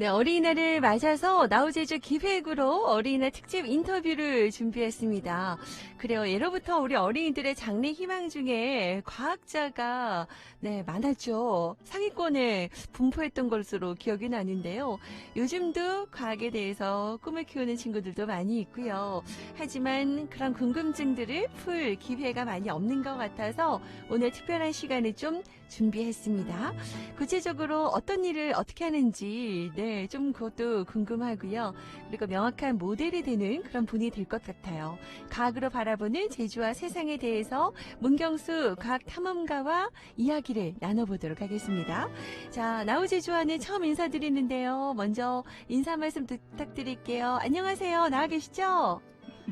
네, 어린이날을 맞아서 나우제주 기획으로 어린이날 특집 인터뷰를 준비했습니다. 그래요. 예로부터 우리 어린이들의 장래 희망 중에 과학자가 많았죠. 상위권에 분포했던 것으로 기억이 나는데요. 요즘도 과학에 대해서 꿈을 키우는 친구들도 많이 있고요. 하지만 그런 궁금증들을 풀 기회가 많이 없는 것 같아서 오늘 특별한 시간을 좀 준비했습니다. 구체적으로 어떤 일을 어떻게 하는지 좀 그것도 궁금하고요. 그리고 명확한 모델이 되는 그런 분이 될 것 같아요. 과학으로 바라보는 제주와 세상에 대해서 문경수 과학탐험가와 이야기를 나눠보도록 하겠습니다. 자, 나우제주와는 처음 인사드리는데요. 먼저 인사 말씀 부탁드릴게요. 안녕하세요. 나와 계시죠?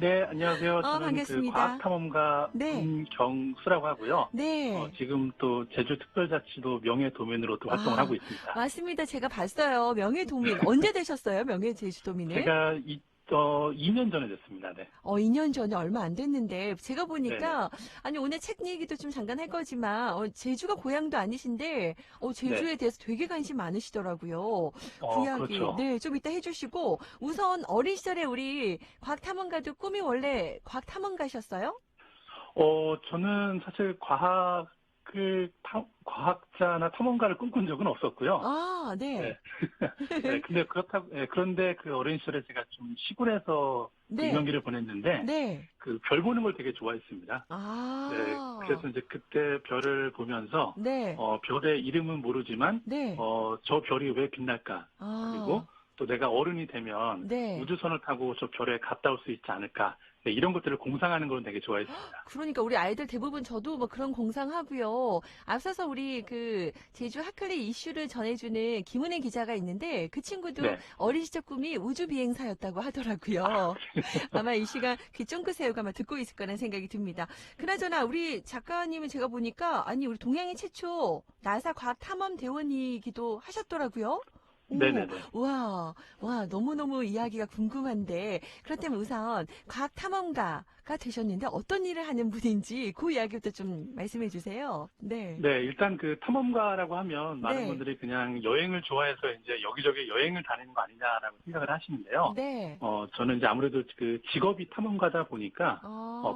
네, 안녕하세요. 저는 반갑습니다. 과학탐험가 문경수라고 하고요. 네. 지금 또 제주특별자치도 명예도민으로 또 활동을 하고 있습니다. 맞습니다. 제가 봤어요. 명예도민. 언제 되셨어요? 명예제주도민을? 제가 2년 전에 됐습니다. 네. 2년 전에 얼마 안 됐는데 제가 보니까 네네. 아니 오늘 책 얘기도 좀 잠깐 할 거지만 제주가 고향도 아니신데 제주에 네. 대해서 되게 관심 많으시더라고요. 그 이야기 그렇죠. 좀 이따 해주시고 우선 어린 시절에 우리 과학탐험가도 꿈이 원래 과학탐험가셨어요? 저는 사실 과학자나 탐험가를 꿈꾼 적은 없었고요. 아, 네. 네, 그런데 그 어린 시절에 제가 좀 시골에서 유년기를 보냈는데, 네. 그 별 보는 걸 되게 좋아했습니다. 아. 네, 그래서 이제 그때 별을 보면서, 네. 별의 이름은 모르지만, 네. 저 별이 왜 빛날까? 그리고 또 내가 어른이 되면 우주선을 타고 저 별에 갔다 올 수 있지 않을까? 네, 이런 것들을 공상하는 걸 되게 좋아했습니다. 그러니까 우리 아이들 대부분 저도 뭐 그런 공상하고요. 앞서서 우리 그 제주 핫클리 이슈를 전해주는 김은혜 기자가 있는데 그 친구도 어린 시절 꿈이 우주 비행사였다고 하더라고요. 아마 이 시간 귀 쫑긋 세우고 아마 듣고 있을 거라는 생각이 듭니다. 그나저나 우리 작가님은 제가 보니까 아니 우리 동양인 최초 나사 과학 탐험 대원이기도 하셨더라고요. 네네네. 와, 너무너무 이야기가 궁금한데, 그렇다면 우선 과학 탐험가가 되셨는데 어떤 일을 하는 분인지 그 이야기부터 좀 말씀해 주세요. 네. 네, 일단 그 탐험가라고 하면 많은 분들이 그냥 여행을 좋아해서 이제 여기저기 여행을 다니는 거 아니냐라고 생각을 하시는데요. 네. 저는 이제 아무래도 그 직업이 탐험가다 보니까,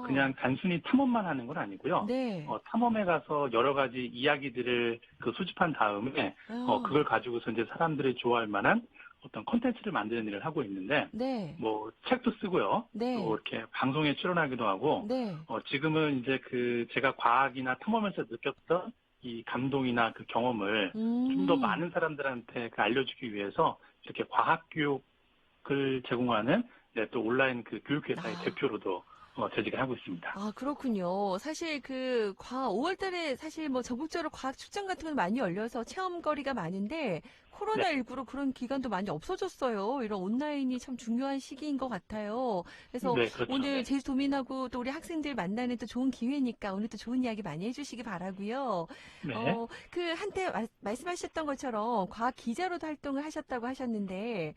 그냥 단순히 탐험만 하는 건 아니고요. 네. 탐험에 가서 여러 가지 이야기들을 그 수집한 다음에, 그걸 가지고서 이제 사람들이 좋아할 만한 어떤 콘텐츠를 만드는 일을 하고 있는데, 뭐, 책도 쓰고요. 또 이렇게 방송에 출연하기도 하고, 지금은 이제 제가 과학이나 탐험에서 느꼈던 이 감동이나 그 경험을 좀 더 많은 사람들한테 알려주기 위해서 이렇게 과학 교육을 제공하는 또 온라인 그 교육회사의 대표로도 재직을 하고 있습니다. 아, 그렇군요. 사실 5월 달에 사실 뭐 전국적으로 과학 출장 같은 건 많이 열려서 체험거리가 많은데 코로나19로 그런 기간도 많이 없어졌어요. 이런 온라인이 참 중요한 시기인 것 같아요. 그래서 그렇죠. 오늘 제주도민하고 또 우리 학생들 만나는 또 좋은 기회니까 오늘 또 좋은 이야기 많이 해주시기 바라고요. 한때 말씀하셨던 것처럼 과학 기자로도 활동을 하셨다고 하셨는데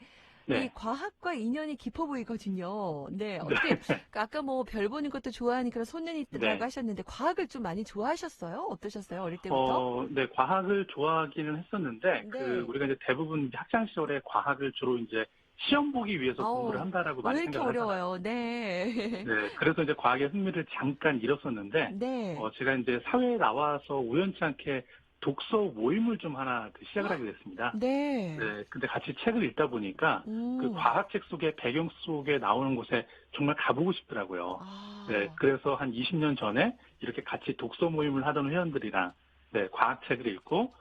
이 과학과 인연이 깊어 보이거든요. 네, 어떻게 아까 뭐 별 보는 것도 좋아하는 그런 소년이 있다고 하셨는데 과학을 좀 많이 좋아하셨어요? 어떠셨어요? 어릴 때부터? 네, 과학을 좋아하기는 했었는데 우리가 이제 대부분 학창 시절에 과학을 주로 이제 시험 보기 위해서 공부를 한다라고 많이 생각을 하잖아요. 왜 이렇게 어려워요? 네, 그래서 이제 과학에 흥미를 잠깐 잃었었는데 제가 이제 사회에 나와서 우연치 않게 독서 모임을 좀 하나 시작을 하게 됐습니다. 근데 같이 책을 읽다 보니까 그 과학책 속에 배경 속에 나오는 곳에 정말 가보고 싶더라고요. 네, 그래서 한 20년 전에 이렇게 같이 독서 모임을 하던 회원들이랑 과학책을 읽고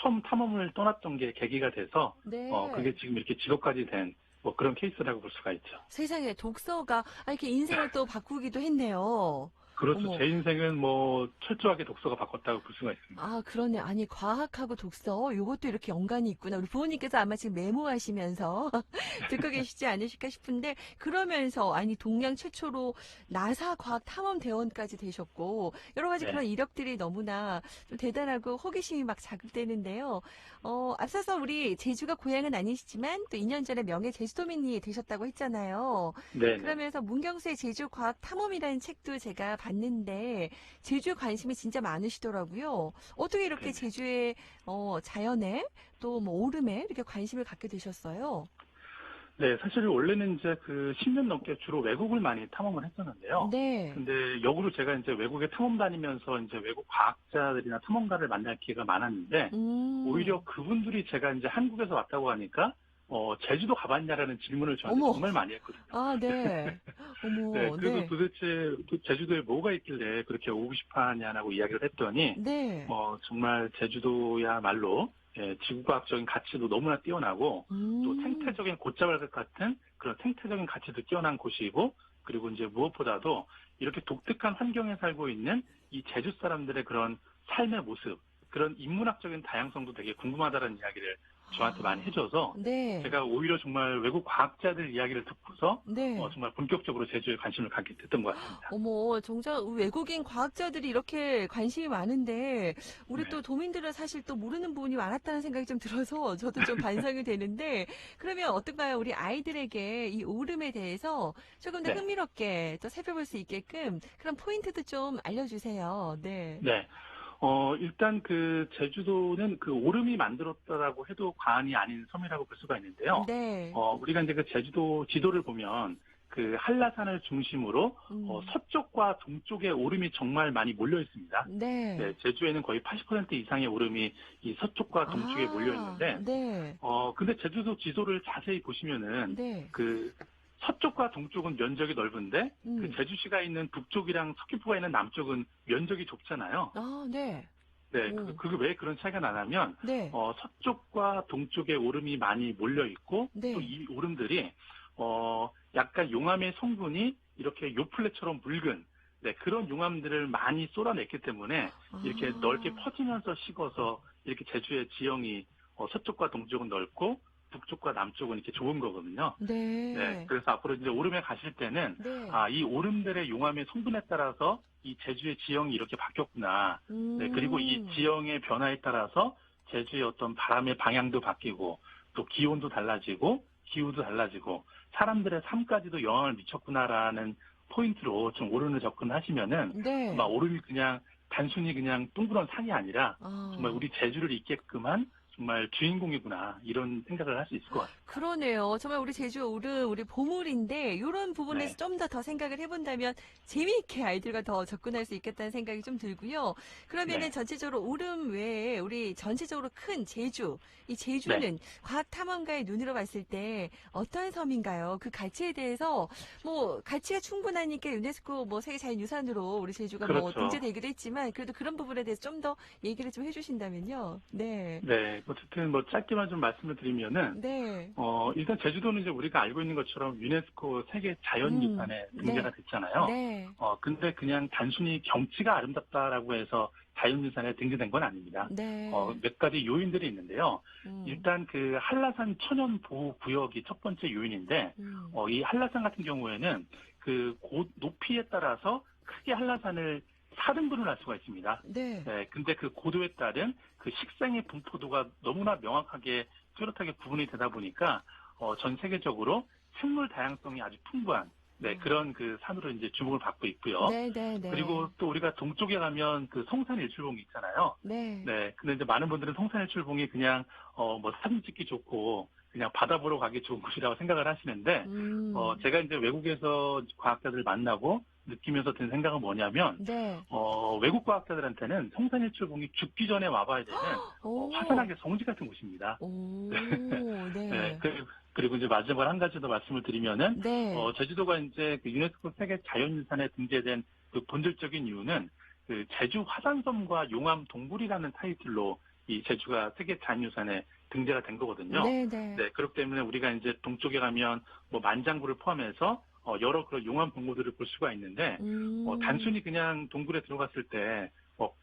처음 탐험을 떠났던 게 계기가 돼서 그게 지금 이렇게 직업까지 된 뭐 그런 케이스라고 볼 수가 있죠. 세상에 독서가 이렇게 인생을 또 바꾸기도 했네요. 그렇죠. 제 인생은 뭐 철저하게 독서가 바꿨다고 볼 수가 있습니다. 아, 그러네. 아니, 과학하고 독서, 요것도 이렇게 연관이 있구나. 우리 부모님께서 아마 지금 메모하시면서 듣고 계시지 않으실까 싶은데, 그러면서, 아니, 동양 최초로 나사 과학 탐험 대원까지 되셨고, 여러 가지 그런 이력들이 너무나 좀 대단하고 호기심이 막 자극되는데요. 앞서서 우리 제주가 고향은 아니시지만, 또 2년 전에 명예 제주도민이 되셨다고 했잖아요. 그러면서 문경수의 제주 과학 탐험이라는 책도 제가 봤는데 제주에 관심이 진짜 많으시더라고요. 어떻게 이렇게 네. 제주의 자연에 또 뭐 오름에 이렇게 관심을 갖게 되셨어요? 네, 사실 원래는 이제 그 10년 넘게 주로 외국을 많이 탐험을 했었는데요. 네. 근데 역으로 제가 이제 외국에 탐험 다니면서 이제 외국 과학자들이나 탐험가를 만날 기회가 많았는데, 오히려 그분들이 제가 이제 한국에서 왔다고 하니까, 제주도 가봤냐라는 질문을 저한테 어머. 정말 많이 했거든요. 아, 네. 네, 어머, 그래서 네. 도대체 제주도에 뭐가 있길래 그렇게 오고 싶어 하냐고 이야기를 했더니, 네. 정말 제주도야말로 예, 지구과학적인 가치도 너무나 뛰어나고 또 생태적인 곶자왈 같은 그런 생태적인 가치도 뛰어난 곳이고 그리고 이제 무엇보다도 이렇게 독특한 환경에 살고 있는 이 제주 사람들의 그런 삶의 모습, 그런 인문학적인 다양성도 되게 궁금하다는 이야기를 저한테 많이 해줘서 네. 제가 오히려 정말 외국 과학자들 이야기를 듣고서 네. 정말 본격적으로 제주에 관심을 갖게 됐던 것 같습니다. 어머, 정작 외국인 과학자들이 이렇게 관심이 많은데 우리 네. 또 도민들은 사실 또 모르는 부분이 많았다는 생각이 좀 들어서 저도 좀 반성이 되는데 그러면 어떤가요? 우리 아이들에게 이 오름에 대해서 조금 더 네. 흥미롭게 또 살펴볼 수 있게끔 그런 포인트도 좀 알려주세요. 네. 네. 일단 그 제주도는 그 오름이 만들었다라고 해도 과언이 아닌 섬이라고 볼 수가 있는데요. 네. 우리가 이제 그 제주도 지도를 보면 그 한라산을 중심으로 서쪽과 동쪽에 오름이 정말 많이 몰려 있습니다. 네. 네, 제주에는 거의 80% 이상의 오름이 이 서쪽과 동쪽에 몰려 있는데, 네. 근데 제주도 지도를 자세히 보시면은 네. 그 서쪽과 동쪽은 면적이 넓은데 그 제주시가 있는 북쪽이랑 서귀포가 있는 남쪽은 면적이 좁잖아요. 아, 네. 네, 그게 왜 그런 차이가 나냐면 네. 서쪽과 동쪽에 오름이 많이 몰려 있고 네. 또 이 오름들이 약간 용암의 성분이 이렇게 요플레처럼 묽은 네, 그런 용암들을 많이 쏟아냈기 때문에 이렇게 넓게 퍼지면서 식어서 이렇게 제주의 지형이 서쪽과 동쪽은 넓고 북쪽과 남쪽은 이렇게 좁은 거거든요. 네. 네, 그래서 앞으로 이제 오름에 가실 때는 네. 이 오름들의 용암의 성분에 따라서 이 제주의 지형이 이렇게 바뀌었구나. 네, 그리고 이 지형의 변화에 따라서 제주의 어떤 바람의 방향도 바뀌고 또 기온도 달라지고 기후도 달라지고 사람들의 삶까지도 영향을 미쳤구나라는 포인트로 좀 오름을 접근하시면은 네. 아마 오름이 그냥 단순히 그냥 둥그런 산이 아니라 정말 우리 제주를 있게끔 한 정말 주인공이구나 이런 생각을 할 수 있을 것 같습니다. 그러네요. 정말 우리 제주 오름 우리 보물인데 이런 부분에서 네. 좀 더 생각을 해본다면 재미있게 아이들과 더 접근할 수 있겠다는 생각이 좀 들고요. 그러면은 네. 전체적으로 오름 외에 우리 전체적으로 큰 제주, 이 제주는 네. 과학 탐험가의 눈으로 봤을 때 어떠한 섬인가요? 그 가치에 대해서 뭐 가치가 충분하니까 유네스코 뭐 세계 자연유산으로 우리 제주가 뭐 그렇죠. 등재되기도 했지만 그래도 그런 부분에 대해서 좀 더 얘기를 좀 해주신다면요. 네. 네. 어쨌든 뭐 짧게만 좀 말씀을 드리면은 네. 일단 제주도는 이제 우리가 알고 있는 것처럼 유네스코 세계 자연유산에 등재가 네. 됐잖아요. 네. 근데 그냥 단순히 경치가 아름답다라고 해서 자연유산에 등재된 건 아닙니다. 네. 몇 가지 요인들이 있는데요. 일단 그 한라산 천연 보호 구역이 첫 번째 요인인데, 이 한라산 같은 경우에는 그 높이에 따라서 크게 한라산을 4등분을 할 수가 있습니다. 네. 네, 근데 그 고도에 따른 그 식생의 분포도가 너무나 명확하게 뚜렷하게 구분이 되다 보니까 전 세계적으로 생물 다양성이 아주 풍부한 네, 그런 그 산으로 이제 주목을 받고 있고요. 네, 네, 네. 그리고 또 우리가 동쪽에 가면 그 성산일출봉이 있잖아요. 네. 네, 근데 이제 많은 분들은 성산일출봉이 그냥 뭐 사진 찍기 좋고 그냥 바다 보러 가기 좋은 곳이라고 생각을 하시는데 제가 이제 외국에서 과학자들 만나고 느끼면서 든 생각은 뭐냐면 네. 외국 과학자들한테는 성산일출봉이 죽기 전에 와봐야 되는 화산학의 성지 같은 곳입니다. 오, 네. 네, 그리고 이제 마지막으로 한 가지 더 말씀을 드리면은 네. 제주도가 이제 그 유네스코 세계 자연유산에 등재된 그 본질적인 이유는 그 제주 화산섬과 용암 동굴이라는 타이틀로 이 제주가 세계 자연유산에 등재가 된 거거든요. 네, 네. 네, 그렇기 때문에 우리가 이제 동쪽에 가면 뭐 만장굴을 포함해서 여러 그런 용암 동굴들을 볼 수가 있는데 단순히 그냥 동굴에 들어갔을 때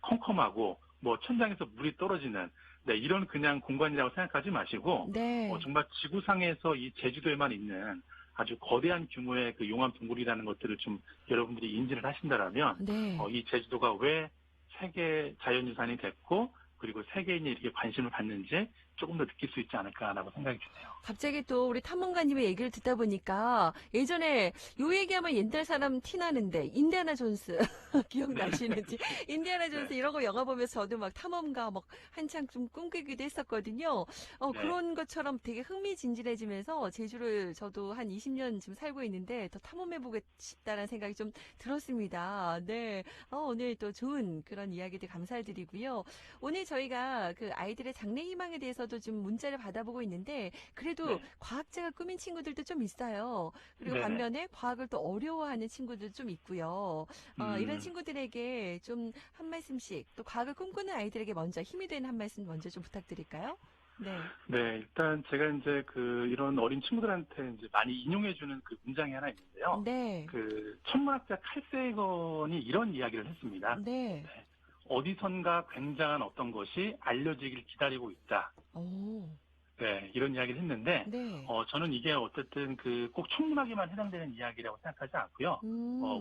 컴컴하고 뭐 천장에서 물이 떨어지는 네, 이런 그냥 공간이라고 생각하지 마시고 네. 정말 지구상에서 이 제주도에만 있는 아주 거대한 규모의 그 용암 동굴이라는 것들을 좀 여러분들이 인지를 하신다라면 네. 이 제주도가 왜 세계 자연유산이 됐고 그리고 세계인이 이렇게 관심을 갖는지 조금 더 느낄 수 있지 않을까라고 생각이 드네요. 갑자기 또 우리 탐험가님의 얘기를 듣다 보니까 예전에 요 얘기하면 옛날 사람 티나는데 인디아나 존스 기억나시는지 인디아나 존스 네. 이런 거 영화 보면서 저도 막 탐험가 막 한창 좀 꿈꾸기도 했었거든요. 네. 그런 것처럼 되게 흥미진진해지면서 제주를 저도 한 20년 지금 살고 있는데 더 탐험해보고 싶다는 생각이 좀 들었습니다. 네. 오늘 또 좋은 그런 이야기들 감사드리고요. 오늘 저희가 그 아이들의 장래 희망에 대해서도 좀 문자를 받아보고 있는데 그래도 과학자가 꾸민 친구들도 좀 있어요. 그리고 반면에 과학을 또 어려워하는 친구들도 좀 있고요. 이런 친구들에게 좀 한 말씀씩 또 과학을 꿈꾸는 아이들에게 먼저 힘이 되는 한 말씀 먼저 좀 부탁드릴까요? 네. 네, 일단 제가 이제 이런 어린 친구들한테 이제 많이 인용해주는 그 문장이 하나 있는데요. 네. 천문학자 칼 세이건이 이런 이야기를 했습니다. 네. 어디선가 굉장한 어떤 것이 알려지길 기다리고 있다. 오. 네, 이런 이야기를 했는데, 네. 저는 이게 어쨌든 꼭 천문학에만 해당되는 이야기라고 생각하지 않고요.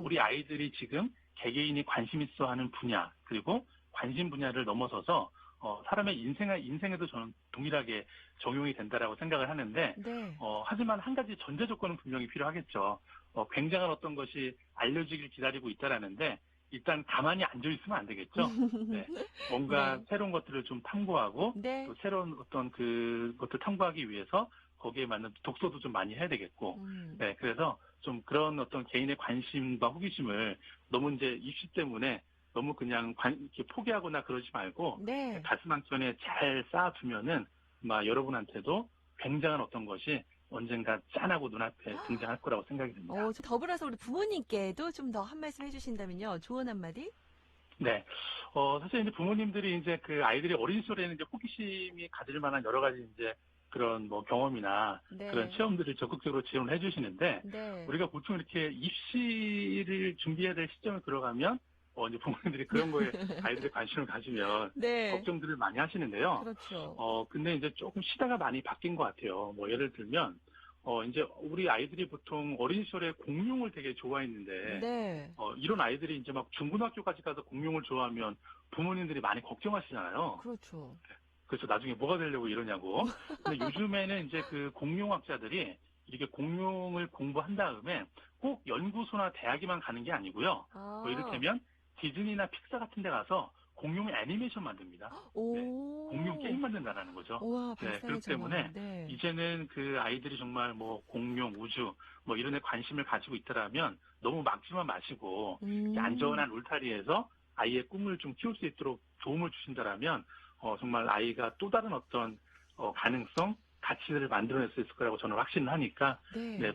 우리 아이들이 지금 개개인이 관심 있어 하는 분야, 그리고 관심 분야를 넘어서서, 사람의 인생에도 저는 동일하게 적용이 된다라고 생각을 하는데, 네. 하지만 한 가지 전제 조건은 분명히 필요하겠죠. 굉장한 어떤 것이 알려지길 기다리고 있다라는데, 일단 가만히 앉아있으면 안 되겠죠. 네. 뭔가 새로운 것들을 좀 탐구하고 또 새로운 어떤 것들 탐구하기 위해서 거기에 맞는 독서도 좀 많이 해야 되겠고. 네. 그래서 좀 그런 어떤 개인의 관심과 호기심을 너무 이제 입시 때문에 너무 그냥 이렇게 포기하거나 그러지 말고 가슴 한켠에 잘 쌓아두면은 아마 여러분한테도 굉장한 어떤 것이 언젠가 짠하고 눈앞에 등장할 거라고 생각이 듭니다. 더불어서 우리 부모님께도 좀 더 한 말씀 해주신다면요. 조언 한마디? 네. 사실 이제 부모님들이 이제 아이들이 어린 시절에는 이제 호기심이 가질 만한 여러 가지 이제 그런 경험이나 그런 체험들을 적극적으로 지원해 주시는데 우리가 보통 이렇게 입시를 준비해야 될 시점에 들어가면 이제 부모님들이 그런 거에 아이들의 관심을 가지면 걱정들을 많이 하시는데요. 그렇죠. 근데 이제 조금 시대가 많이 바뀐 것 같아요. 예를 들면 이제 우리 아이들이 보통 어린 시절에 공룡을 되게 좋아했는데 이런 아이들이 이제 막 중고등학교까지 가서 공룡을 좋아하면 부모님들이 많이 걱정하시잖아요. 그렇죠. 그래서 나중에 뭐가 되려고 이러냐고. 근데 요즘에는 이제 공룡학자들이 이렇게 공룡을 공부한 다음에 꼭 연구소나 대학에만 가는 게 아니고요. 이를테면 디즈니나 픽사 같은 데 가서 공룡 애니메이션 만듭니다. 공룡 게임 만든다는 거죠. 우와, 그렇기 때문에 이제는 아이들이 정말 공룡, 우주 이런 데 관심을 가지고 있더라면 너무 막지만 마시고 안전한 울타리에서 아이의 꿈을 좀 키울 수 있도록 도움을 주신다라면 정말 아이가 또 다른 어떤 가능성, 가치들을 만들어낼 수 있을 거라고 저는 확신을 하니까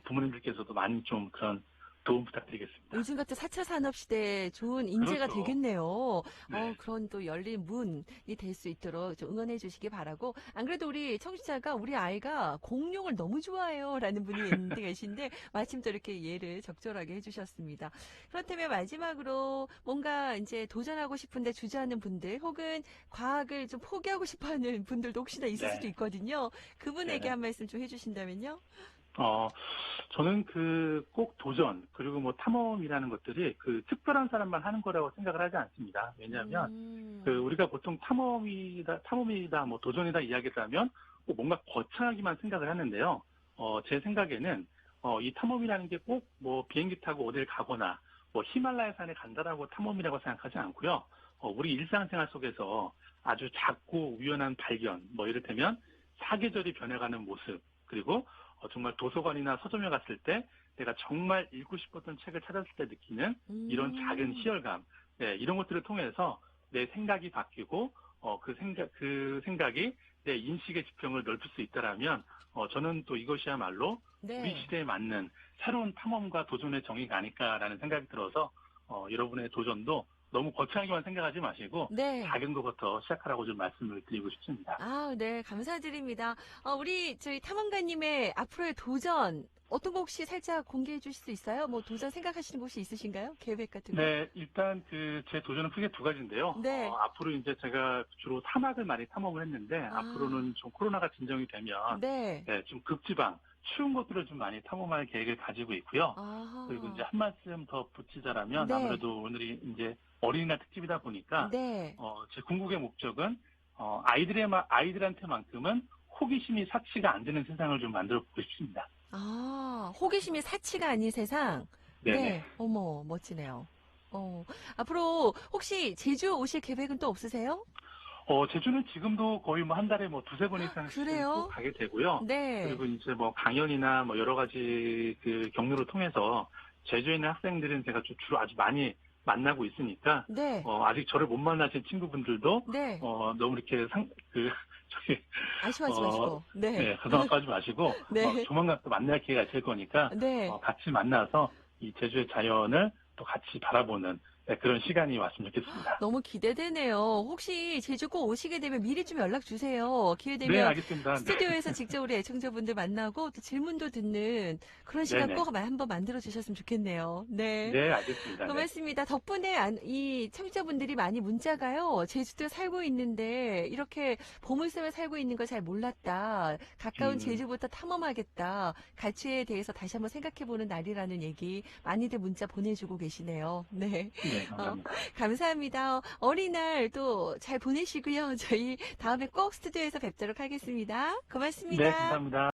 부모님들께서도 많이 좀 그런 도움 부탁드리겠습니다. 요즘 같은 4차 산업시대에 좋은 인재가 되겠네요. 네. 그런 또 열린 문이 될 수 있도록 좀 응원해 주시기 바라고. 안 그래도 우리 청취자가 우리 아이가 공룡을 너무 좋아해요. 라는 분이 있는데 계신데 마침 또 이렇게 예를 적절하게 해주셨습니다. 그렇다면 마지막으로 뭔가 이제 도전하고 싶은데 주저하는 분들 혹은 과학을 좀 포기하고 싶어하는 분들도 혹시나 있을 수도 있거든요. 그분에게 한 말씀 좀 해주신다면요. 저는 꼭 도전, 그리고 탐험이라는 것들이 특별한 사람만 하는 거라고 생각을 하지 않습니다. 왜냐하면, 우리가 보통 탐험이다, 도전이다 이야기를 하면 꼭 뭔가 거창하기만 생각을 하는데요. 제 생각에는, 이 탐험이라는 게 꼭 비행기 타고 어딜 가거나, 히말라야 산에 간다라고 탐험이라고 생각하지 않고요. 우리 일상생활 속에서 아주 작고 우연한 발견, 이를테면 사계절이 변해가는 모습, 그리고 정말 도서관이나 서점에 갔을 때 내가 정말 읽고 싶었던 책을 찾았을 때 느끼는 이런 작은 희열감, 이런 것들을 통해서 내 생각이 바뀌고 그 생각이 내 인식의 지평을 넓힐 수 있다라면 저는 또 이것이야말로 우리 시대에 맞는 새로운 탐험과 도전의 정의가 아닐까라는 생각이 들어서 여러분의 도전도 너무 거창하게만 생각하지 마시고 작은 것부터 시작하라고 좀 말씀을 드리고 싶습니다. 네, 감사드립니다. 저희 탐험가님의 앞으로의 도전 어떤 거 혹시 살짝 공개해 주실 수 있어요? 도전 생각하시는 곳이 있으신가요? 계획 같은 거? 네, 일단 제 도전은 크게 두 가지인데요. 앞으로 이제 제가 주로 사막을 많이 탐험을 했는데 앞으로는 좀 코로나가 진정이 되면 좀 극지방 추운 곳들을 좀 많이 탐험할 계획을 가지고 있고요. 그리고 이제 한 말씀 더 붙이자라면 아무래도 오늘이 이제 어린이날 특집이다 보니까 제 궁극의 목적은 아이들한테만큼은 호기심이 사치가 안 되는 세상을 좀 만들어 보고 싶습니다. 아, 호기심이 사치가 아닌 세상? 네네. 네. 어머, 멋지네요. 앞으로 혹시 제주 오실 계획은 또 없으세요? 제주는 지금도 거의 뭐 한 달에 뭐 두세 번 이상씩 꼭 가게 되고요. 네. 그리고 이제 뭐 강연이나 뭐 여러 가지 그 경로를 통해서 제주에 있는 학생들은 제가 주로 아주 많이 만나고 있으니까, 네. 아직 저를 못 만나신 친구분들도, 네. 너무 이렇게 아쉬워하지 마시고. 네. 네, 가정하지 마시고, 네. 조만간 또 만날 기회가 될 거니까, 네. 같이 만나서 이 제주의 자연을 또 같이 바라보는 그런 시간이 왔으면 좋겠습니다. 너무 기대되네요. 혹시 제주 꼭 오시게 되면 미리 좀 연락 주세요. 기회 되면 네, 알겠습니다. 스튜디오에서 직접 우리 애청자분들 만나고 또 질문도 듣는 그런 시간 네네. 꼭 한번 만들어 주셨으면 좋겠네요. 네. 네, 알겠습니다. 고맙습니다. 덕분에 이 청취자분들이 많이 문자가요. 제주도에 살고 있는데 이렇게 보물섬에 살고 있는 걸 잘 몰랐다. 가까운 제주부터 탐험하겠다. 가치에 대해서 다시 한번 생각해보는 날이라는 얘기 많이들 문자 보내주고 계시네요. 네. 네, 감사합니다. 감사합니다. 어린이날 또 잘 보내시고요. 저희 다음에 꼭 스튜디오에서 뵙도록 하겠습니다. 고맙습니다. 네, 감사합니다.